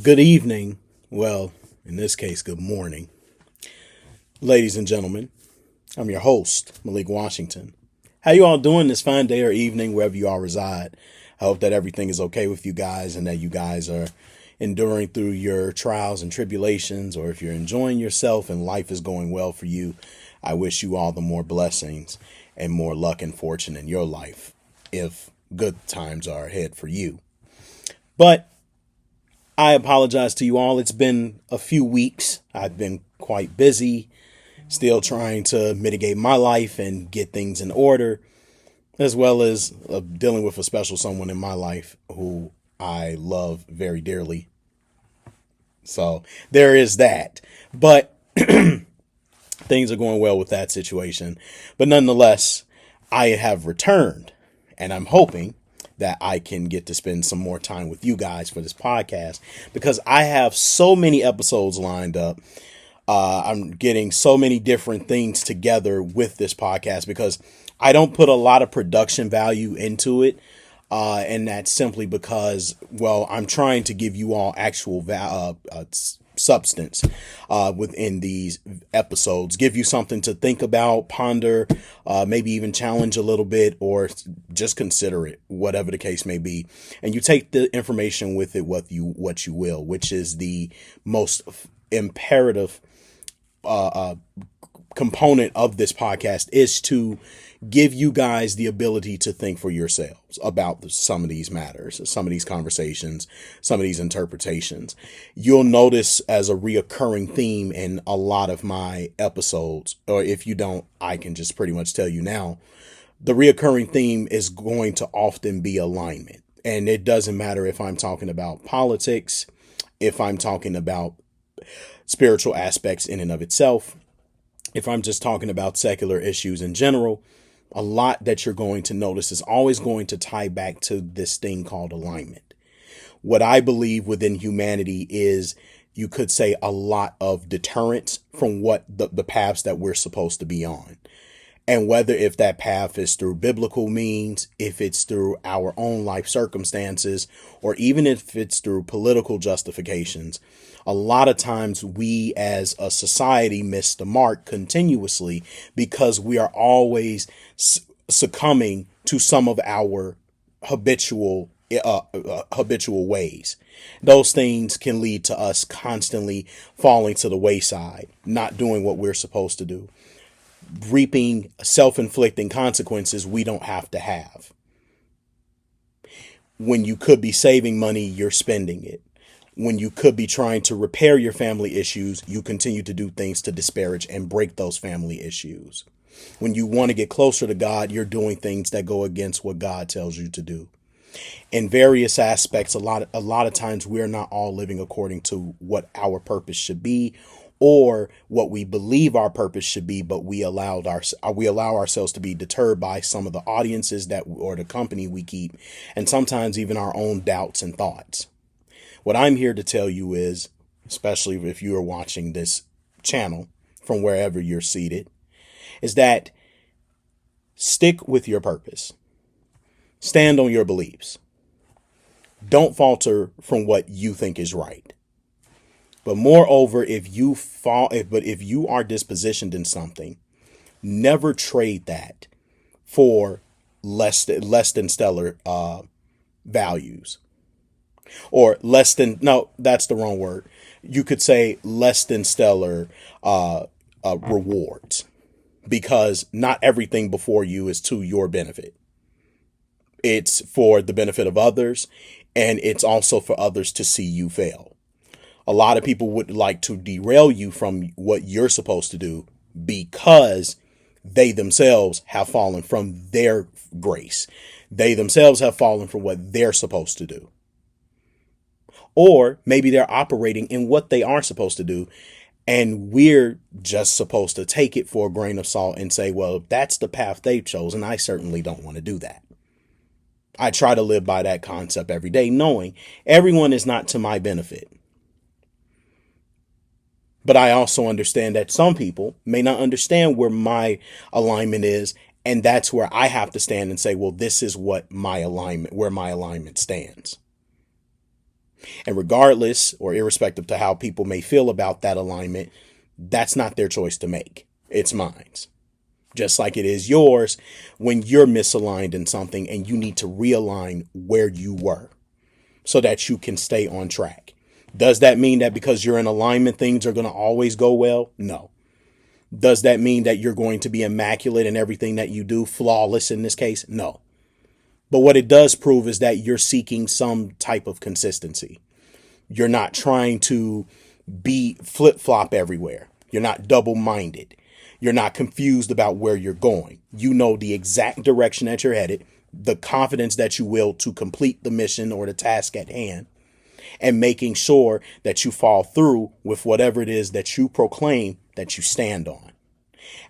Good evening. Well, in this case, good morning. Ladies and gentlemen, I'm your host, Malik Washington. How you all doing this fine day or evening, wherever you all reside? I hope that everything is okay with you guys and that you guys are enduring through your trials and tribulations, or if you're enjoying yourself and life is going well for you, I wish you all the more blessings and more luck and fortune in your life if good times are ahead for you. But I apologize to you all. It's been a few weeks. I've been quite busy, still trying to mitigate my life and get things in order, as well as dealing with a special someone in my life who I love very dearly. So there is that. But things are going well with that situation. But nonetheless, I have returned, and I'm hoping that I can get to spend some more time with you guys for this podcast because I have so many episodes lined up. I'm getting so many different things together with this podcast because I don't put a lot of production value into it. And that's simply because, well, I'm trying to give you all actual substance within these episodes, give you something to think about, ponder, maybe even challenge a little bit, or just consider it, whatever the case may be. And you take the information with it what you will, which is the most imperative component of this podcast, is to give you guys the ability to think for yourselves about some of these matters, some of these conversations, some of these interpretations. You'll notice as a reoccurring theme in a lot of my episodes, or if you don't, I can just pretty much tell you now, the reoccurring theme is going to often be alignment. And it doesn't matter if I'm talking about politics, if I'm talking about spiritual aspects in and of itself, if I'm just talking about secular issues in general. A lot that you're going to notice is always going to tie back to this thing called alignment. What I believe within humanity is, you could say, a lot of deterrence from what the paths that we're supposed to be on. And whether if that path is through biblical means, if it's through our own life circumstances, or even if it's through political justifications, a lot of times we as a society miss the mark continuously because we are always succumbing to some of our habitual ways. Those things can lead to us constantly falling to the wayside, not doing what we're supposed to do, reaping self-inflicting consequences we don't have to have. When you could be saving money, you're spending it. When you could be trying to repair your family issues, you continue to do things to disparage and break those family issues. When you want to get closer to God, you're doing things that go against what God tells you to do. In various aspects, a lot of times we're not all living according to what our purpose should be, or what we believe our purpose should be, but we allow ourselves to be deterred by some of the audiences or the company we keep, and sometimes even our own doubts and thoughts. What I'm here to tell you is, especially if you are watching this channel from wherever you're seated, is that stick with your purpose. Stand on your beliefs. Don't falter from what you think is right. But moreover, if you are dispositioned in something, never trade that for less than stellar values, or no, that's the wrong word. You could say less than stellar rewards, because not everything before you is to your benefit. It's for the benefit of others, and it's also for others to see you fail. A lot of people would like to derail you from what you're supposed to do because they themselves have fallen from their grace. They themselves have fallen from what they're supposed to do. Or maybe they're operating in what they are supposed to do, and we're just supposed to take it for a grain of salt and say, well, if that's the path they've chosen, I certainly don't want to do that. I try to live by that concept every day, knowing everyone is not to my benefit. But I also understand that some people may not understand where my alignment is. And that's where I have to stand and say, well, this is where my alignment stands. And regardless or irrespective to how people may feel about that alignment, that's not their choice to make. It's mine. Just like it is yours when you're misaligned in something and you need to realign where you were so that you can stay on track. Does that mean that because you're in alignment, things are going to always go well? No. Does that mean that you're going to be immaculate in everything that you do, flawless in this case? No. But what it does prove is that you're seeking some type of consistency. You're not trying to be flip-flop everywhere. You're not double-minded. You're not confused about where you're going. You know the exact direction that you're headed, the confidence that you will to complete the mission or the task at hand, and making sure that you fall through with whatever it is that you proclaim that you stand on.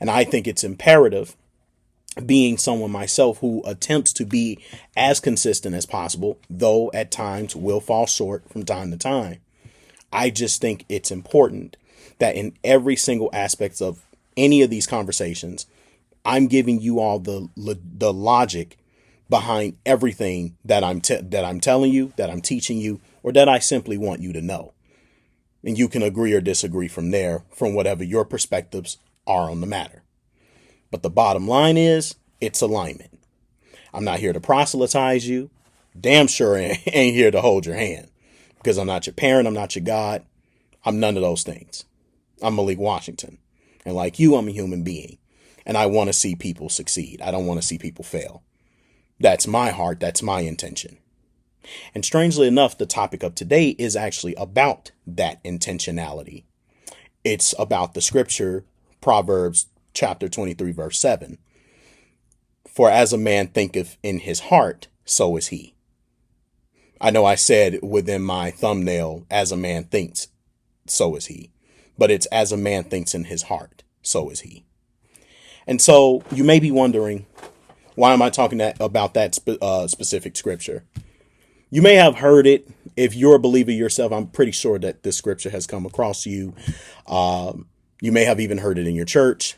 And I think it's imperative, being someone myself who attempts to be as consistent as possible, though at times will fall short from time to time. I just think it's important that in every single aspect of any of these conversations, I'm giving you all the logic behind everything that I'm telling you, that I'm teaching you, or that I simply want you to know. And you can agree or disagree from there, from whatever your perspectives are on the matter. But the bottom line is, it's alignment. I'm not here to proselytize you. Damn sure ain't here to hold your hand. Because I'm not your parent, I'm not your God. I'm none of those things. I'm Malik Washington. And like you, I'm a human being. And I want to see people succeed. I don't want to see people fail. That's my heart. That's my intention. And strangely enough, the topic of today is actually about that intentionality. It's about the scripture, Proverbs chapter 23, verse 7. For as a man thinketh in his heart, so is he. I know I said within my thumbnail, as a man thinks, so is he. But it's as a man thinks in his heart, so is he. And so you may be wondering, why am I talking about that specific scripture? You may have heard it. If you're a believer yourself, I'm pretty sure that this scripture has come across you. You may have even heard it in your church.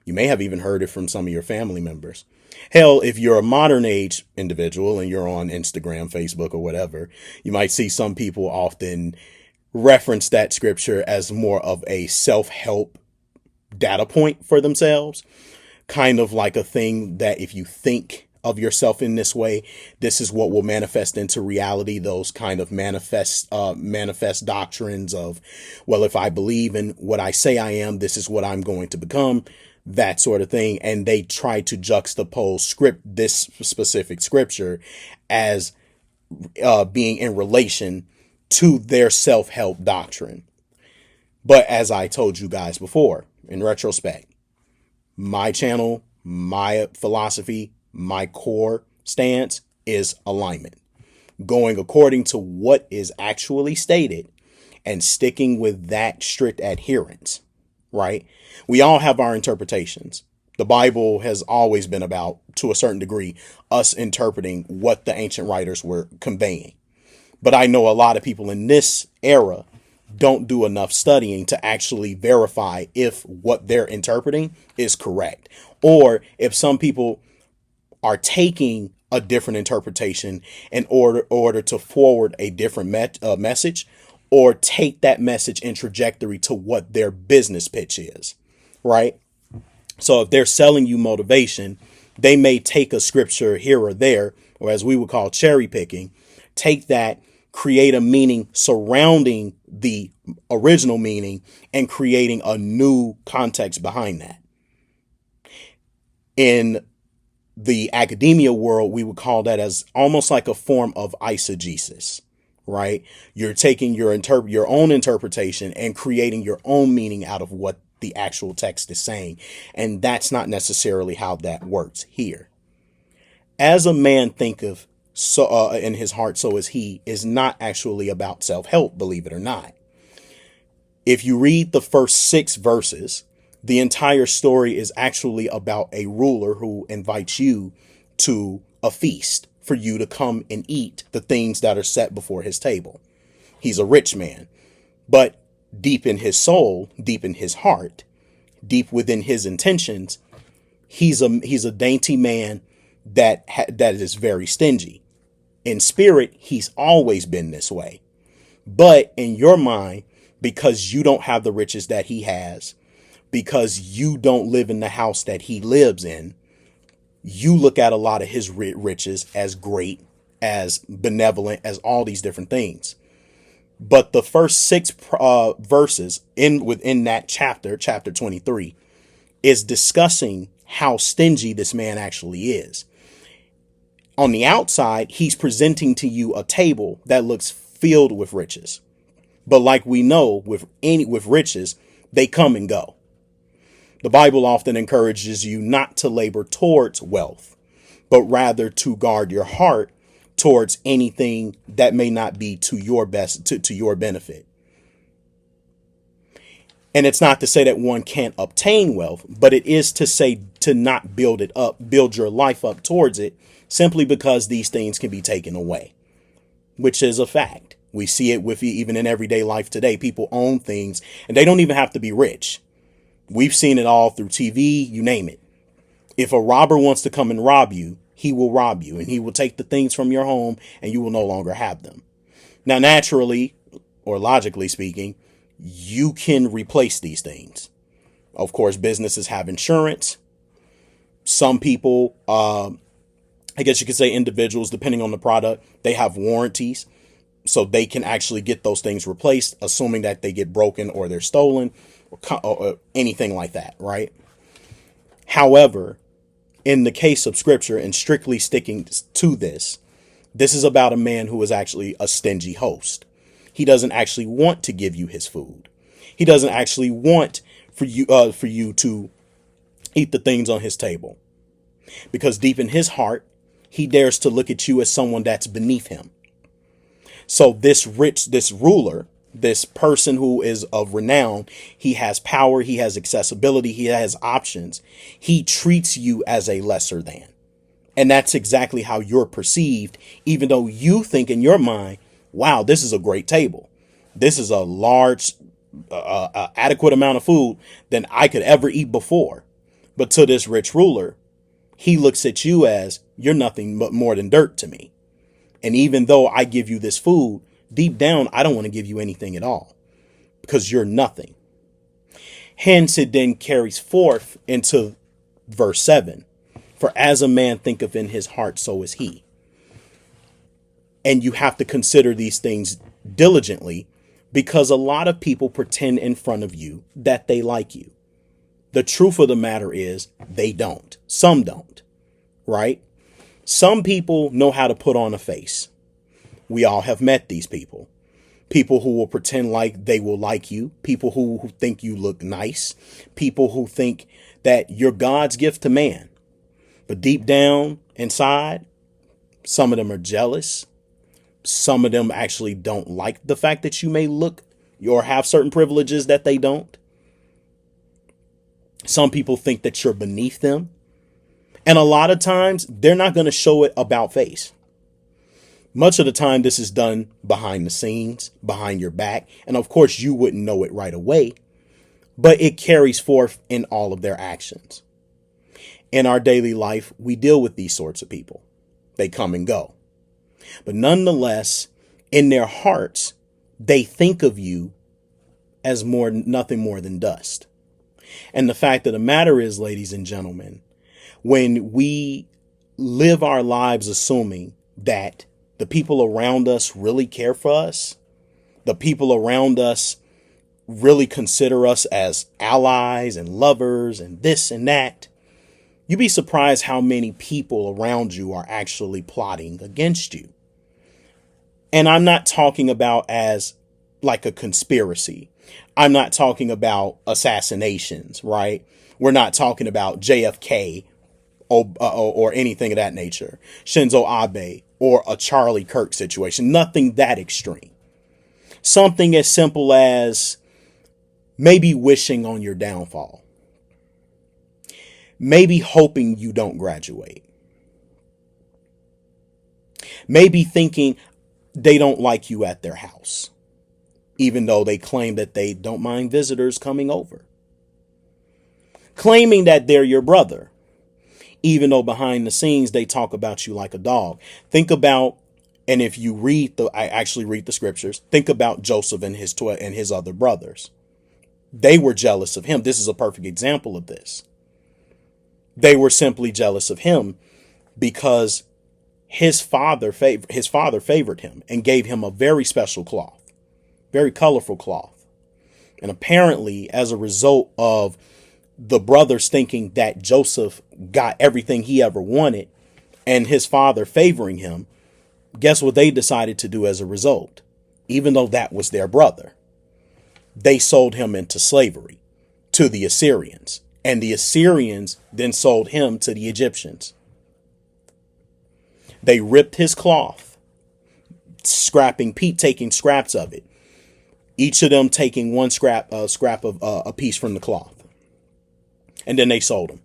You may have even heard it from some of your family members. Hell, if you're a modern age individual and you're on Instagram, Facebook, or whatever, you might see some people often reference that scripture as more of a self-help data point for themselves. Kind of like a thing that if you think of yourself in this way, this is what will manifest into reality. Those kind of manifest doctrines of, well, if I believe in what I say I am, this is what I'm going to become, that sort of thing. And they try to juxtapose this specific scripture as being in relation to their self-help doctrine. But as I told you guys before, in retrospect, my channel, my philosophy, my core stance is alignment. Going according to what is actually stated and sticking with that strict adherence, right? We all have our interpretations. The Bible has always been about, to a certain degree, us interpreting what the ancient writers were conveying. But I know a lot of people in this era don't do enough studying to actually verify if what they're interpreting is correct, or if some people are taking a different interpretation in order to forward a different message, or take that message and trajectory to what their business pitch is, right? So if they're selling you motivation, they may take a scripture here or there, or as we would call cherry picking, take that, create a meaning surrounding the original meaning and creating a new context behind that. In the academia world, we would call that as almost like a form of eisegesis, right? You're taking your own interpretation and creating your own meaning out of what the actual text is saying. And that's not necessarily how that works here. As a man thinketh in his heart, so is he, is not actually about self-help, believe it or not. If you read the first 6 verses, the entire story is actually about a ruler who invites you to a feast for you to come and eat the things that are set before his table. He's a rich man, but deep in his soul, deep in his heart, deep within his intentions, he's a dainty man that is very stingy. In spirit, he's always been this way. But in your mind, because you don't have the riches that he has, because you don't live in the house that he lives in, you look at a lot of his riches as great, as benevolent, as all these different things. But the first six verses within that chapter 23, is discussing how stingy this man actually is. On the outside, he's presenting to you a table that looks filled with riches. But like we know, with riches, they come and go. The Bible often encourages you not to labor towards wealth, but rather to guard your heart towards anything that may not be to your to your benefit. And it's not to say that one can't obtain wealth, but it is to say to not build it up, build your life up towards it, simply because these things can be taken away, which is a fact. We see it with even in everyday life today. People own things and they don't even have to be rich. We've seen it all through TV, you name it. If a robber wants to come and rob you, he will rob you and he will take the things from your home and you will no longer have them. Now, naturally, or logically speaking, you can replace these things. Of course, businesses have insurance. Some people, I guess you could say individuals, depending on the product, they have warranties. So they can actually get those things replaced, assuming that they get broken or they're stolen or anything like that, right? However, in the case of scripture and strictly sticking to this is about a man who is actually a stingy host. He doesn't actually want to give you his food. He doesn't actually want for you to eat the things on his table, because deep in his heart, he dares to look at you as someone that's beneath him. So this ruler, this person who is of renown, he has power, he has accessibility, he has options. He treats you as a lesser than. And that's exactly how you're perceived, even though you think in your mind, wow, this is a great table. This is a large, adequate amount of food than I could ever eat before. But to this rich ruler, he looks at you as you're nothing but more than dirt to me. And even though I give you this food, deep down, I don't want to give you anything at all because you're nothing. Hence, it then carries forth into verse 7. For as a man thinketh in his heart, so is he. And you have to consider these things diligently, because a lot of people pretend in front of you that they like you. The truth of the matter is they don't. Some don't, right? Some people know how to put on a face. We all have met these people. People who will pretend like they will like you. People who think you look nice. People who think that you're God's gift to man. But deep down inside, some of them are jealous. Some of them actually don't like the fact that you may look or have certain privileges that they don't. Some people think that you're beneath them. And a lot of times they're not going to show it about face. Much of the time, this is done behind the scenes, behind your back. And of course, you wouldn't know it right away, but it carries forth in all of their actions. In our daily life, we deal with these sorts of people. They come and go. But nonetheless, in their hearts, they think of you as nothing more than dust. And the fact of the matter is, ladies and gentlemen, when we live our lives assuming that the people around us really care for us, the people around us really consider us as allies and lovers and this and that, you'd be surprised how many people around you are actually plotting against you. And I'm not talking about as like a conspiracy. I'm not talking about assassinations, right? We're not talking about JFK or anything of that nature, Shinzo Abe, or a Charlie Kirk situation. Nothing that extreme. Something as simple as maybe wishing on your downfall. Maybe hoping you don't graduate. Maybe thinking they don't like you at their house, even though they claim that they don't mind visitors coming over. Claiming that they're your brother, even though behind the scenes they talk about you like a dog. Think about And if you I actually read the scriptures, think about Joseph and his other brothers. They were jealous of him. This is a perfect example of this. They were simply jealous of him because his father favored him and gave him a very special cloth, very colorful cloth. And apparently, as a result of the brothers thinking that Joseph got everything he ever wanted and his father favoring him, guess what they decided to do as a result? Even though that was their brother, they sold him into slavery to the Assyrians, and the Assyrians then sold him to the Egyptians. They ripped his cloth, taking scraps of it, each of them taking one scrap of a piece from the cloth, and then they sold him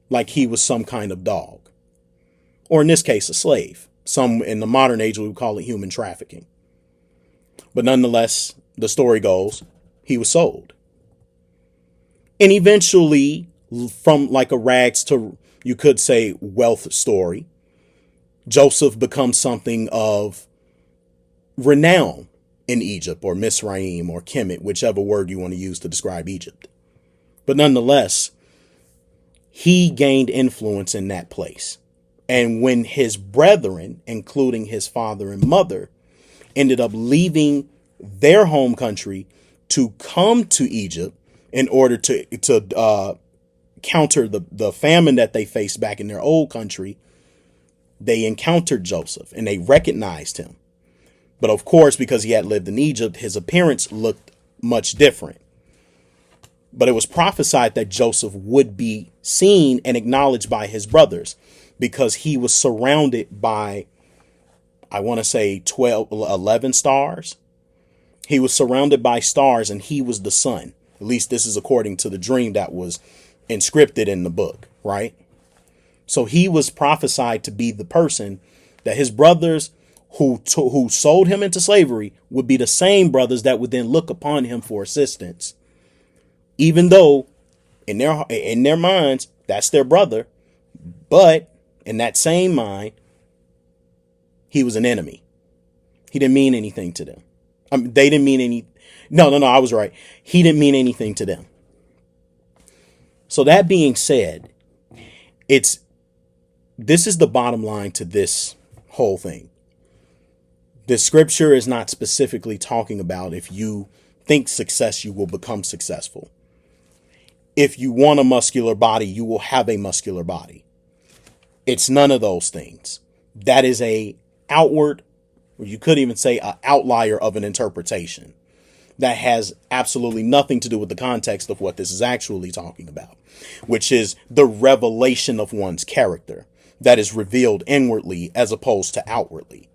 like he was some kind of dog, or in this case, a slave. Some in the modern age, we would call it human trafficking. But nonetheless, the story goes, he was sold. And eventually, from like a rags to, you could say, wealth story, Joseph becomes something of renown in Egypt, or Misraim, or Kemet, whichever word you want to use to describe Egypt. But nonetheless, he gained influence in that place. And when his brethren, including his father and mother, ended up leaving their home country to come to Egypt in order to counter the famine that they faced back in their old country, they encountered Joseph and they recognized him. But of course, because he had lived in Egypt, his appearance looked much different. But it was prophesied that Joseph would be seen and acknowledged by his brothers, because he was surrounded by, I want to say 11 stars. He was surrounded by stars and he was the sun. At least this is according to the dream that was inscripted in the book, right? So he was prophesied to be the person that his brothers who sold him into slavery would be the same brothers that would then look upon him for assistance. Even though in their minds, that's their brother. But in that same mind, he was an enemy. He didn't mean anything to them. They didn't mean any. No, I was right. He didn't mean anything to them. So that being said, this is the bottom line to this whole thing. The scripture is not specifically talking about if you think success, you will become successful. If you want a muscular body, you will have a muscular body. It's none of those things. That is a outward, or you could even say an outlier of an interpretation that has absolutely nothing to do with the context of what this is actually talking about, which is the revelation of one's character that is revealed inwardly as opposed to outwardly.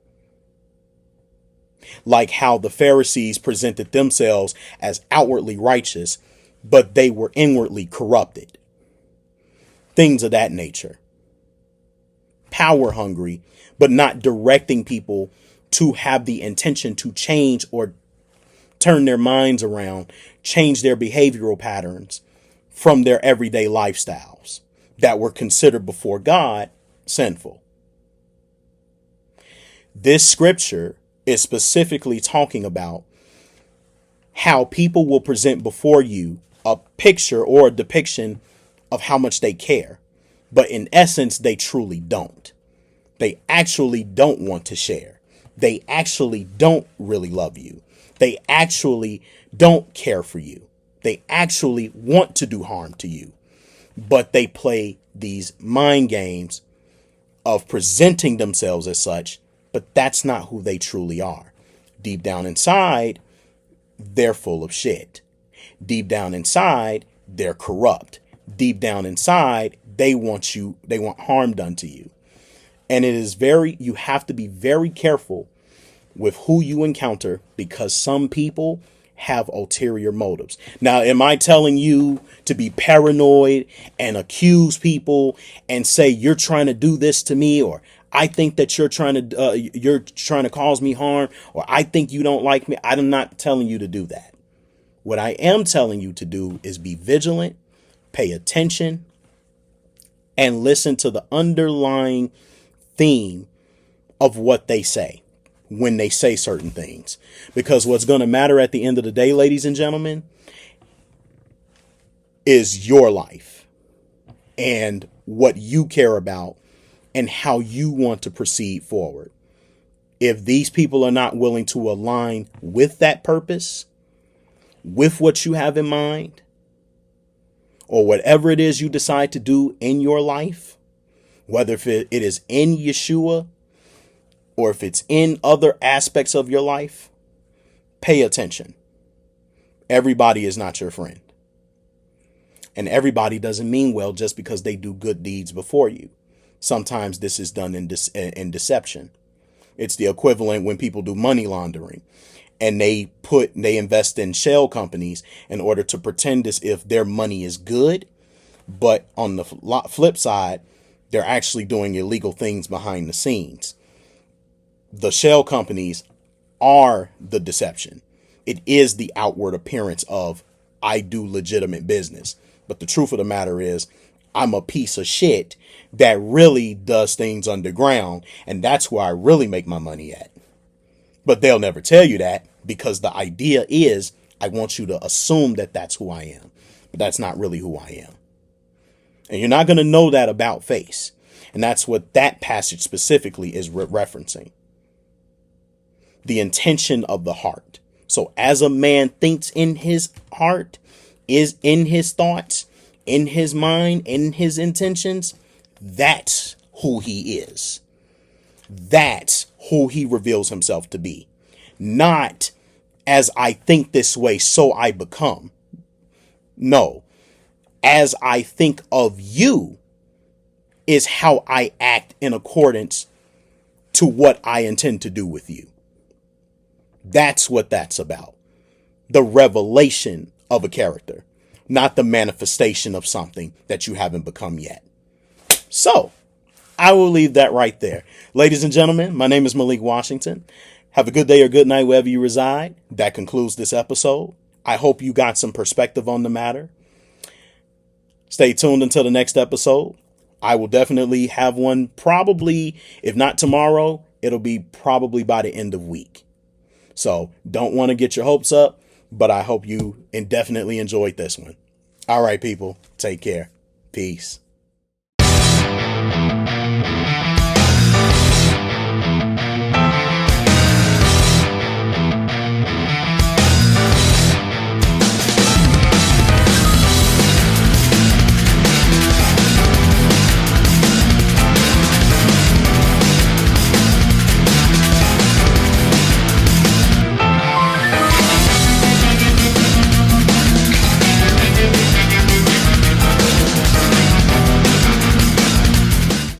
Like how the Pharisees presented themselves as outwardly righteous, but they were inwardly corrupted. Things of that nature. Power hungry, but not directing people to have the intention to change or turn their minds around, change their behavioral patterns from their everyday lifestyles that were considered before God sinful. This scripture is specifically talking about how people will present before you a picture or a depiction of how much they care. But in essence, they truly don't. They actually don't want to share. They actually don't really love you. They actually don't care for you. They actually want to do harm to you. But they play these mind games of presenting themselves as such, but that's not who they truly are. Deep down inside, they're full of shit. Deep down inside, they're corrupt. Deep down inside, they want harm done to you. And you have to be very careful with who you encounter, because some people have ulterior motives. Now, am I telling you to be paranoid and accuse people and say you're trying to do this to me, or I think that you're trying to cause me harm, or I think you don't like me? I'm not telling you to do that. What I am telling you to do is be vigilant, pay attention, and listen to the underlying theme of what they say when they say certain things. Because what's going to matter at the end of the day, ladies and gentlemen, is your life and what you care about and how you want to proceed forward. If these people are not willing to align with that purpose, with what you have in mind, or whatever it is you decide to do in your life, whether if it is in Yeshua or if it's in other aspects of your life, pay attention. Everybody is not your friend. And everybody doesn't mean well just because they do good deeds before you. Sometimes this is done in deception. It's the equivalent when people do money laundering and they invest in shell companies in order to pretend as if their money is good. But on the flip side, they're actually doing illegal things behind the scenes. The shell companies are the deception. It is the outward appearance of I do legitimate business. But the truth of the matter is I'm a piece of shit that really does things underground. And that's where I really make my money at. But they'll never tell you that because the idea is I want you to assume that that's who I am. But that's not really who I am. And you're not going to know that about face. And that's what that passage specifically is referencing. The intention of the heart. So as a man thinks in his heart, is in his thoughts, in his mind, in his intentions, that's who he is. That's who he reveals himself to be. Not as I think this way, so I become. No. As I think of you is how I act in accordance to what I intend to do with you. That's what that's about. The revelation of a character, not the manifestation of something that you haven't become yet. So I will leave that right there. Ladies and gentlemen, my name is Malik Washington. Have a good day or good night wherever you reside. That concludes this episode. I hope you got some perspective on the matter. Stay tuned until the next episode. I will definitely have one probably, if not tomorrow, it'll be probably by the end of week. So don't want to get your hopes up, but I hope you indefinitely enjoyed this one. All right, people, take care. Peace.